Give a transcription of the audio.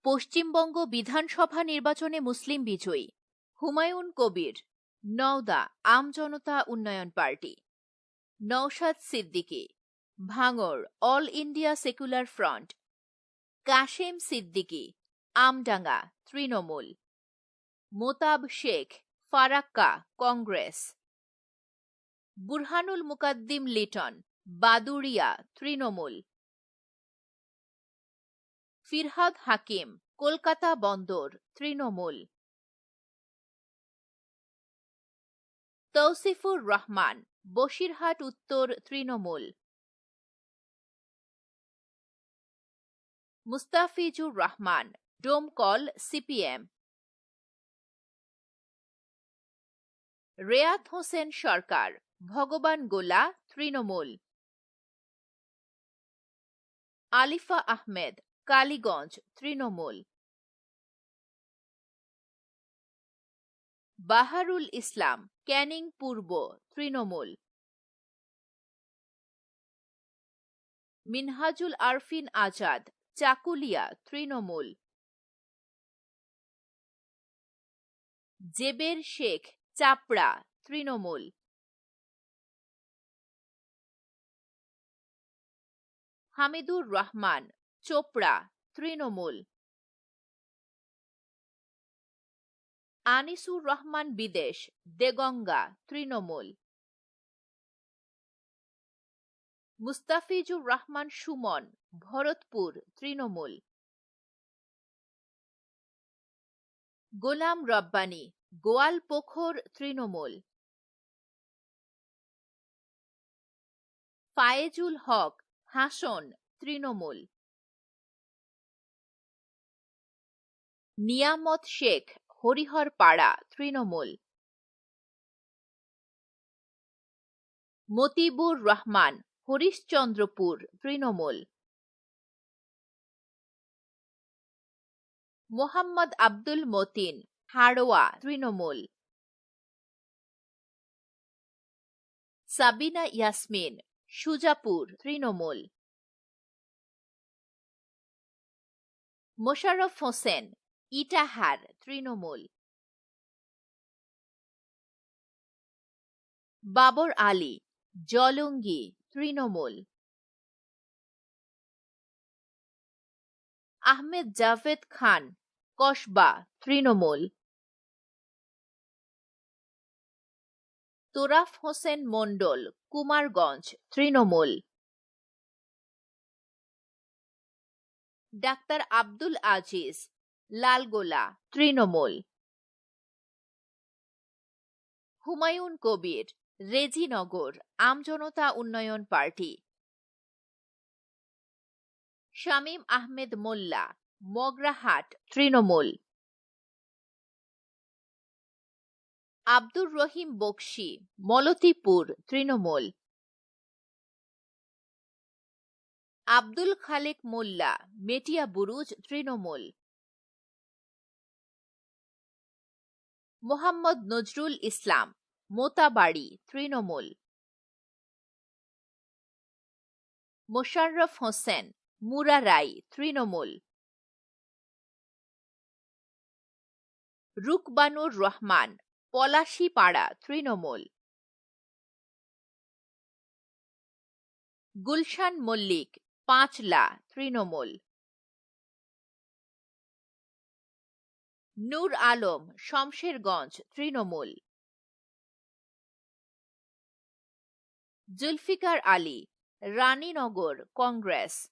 পশ্চিমবঙ্গ বিধানসভা নির্বাচনে মুসলিম বিজয়ী হুমায়ুন কবির, নওদা আম জনতা উন্নয়ন পার্টি। নওশাদ সিদ্দিকী, ভাঙড় All India Secular Front. Kashem Siddiqui, Amdanga Trinamool. Motab Sheikh, Farakka Congress. Burhanul Mukaddim Liton, Baduria Trinamool. Firhad Hakim, Kolkata Bandar Trinamool. Tousifur Rahaman, Basirhat Uttar Trinamool. Mustafizur Rahaman, Domkal CPM. Reyat Hossain Sarkar, Bhagawangola Trinamool. Alifa Ahmed, Kaliganj Trinamool. Baharul ইসলাম, ক্যানিং পূর্ব তৃণমূল। মিনহাজুল আরফিন আজাদ, চাকুলিয়া তৃণমূল। জেবের শেখ, চাপড়া তৃণমূল। হামিদুর রহমান, চোপড়া তৃণমূল। আনিসুর রহমান বিদেশ, দেগঙ্গা তৃণমূল। মুস্তাফিজুর রহমান সুমন, ভরতপুর তৃণমূল। গোলাম রব্বানী, গোয়ালপোখর তৃণমূল। ফায়েজুল হক, হাসন তৃণমূল। নিয়ামত শেখ, হরিহরপাড়া তৃণমূল। মতিবুর রহমান, হরিশ্চন্দ্রপুর তৃণমূল। মোহাম্মদ আব্দুল মতিন, হাড়োয়া তৃণমূল। সাবিনা ইয়াসমিন, সুজাপুর তৃণমূল। মোশাররফ হোসেন, ইটাহার তৃণমূল। বাবর আলী, জলঙ্গি তৃণমূল। আহমেদ জাভেদ খান, কসবা তৃণমূল। তোরাফ হোসেন মণ্ডল, কুমারগঞ্জ তৃণমূল। ডাক্তার আব্দুল আজিজ, লালগোলা তৃণমূল। হুমায়ুন কবির, রেজিনগর আমজনতা উন্নয়ন পার্টি। শামীম আহমেদ মোল্লা, মগরাহাট তৃণমূল। আব্দুর রহিম বকশী, মলতীপুর তৃণমূল। আব্দুল খালেক মোল্লা, মেটিয়াবুরুজ তৃণমূল। মোহাম্মদ নজরুল ইসলাম, মোতাবাড়ি তৃণমূল। মোশাররফ হোসেন, মুরারাই তৃণমূল। রুকবানুর রহমান, পলাশীপাড়া তৃণমূল। গুলশান মল্লিক, পাঁচলা তৃণমূল। নূর আলম, শমশেরগঞ্জ তৃণমূল। জুলফিকার আলী, রানীনগর কংগ্রেস।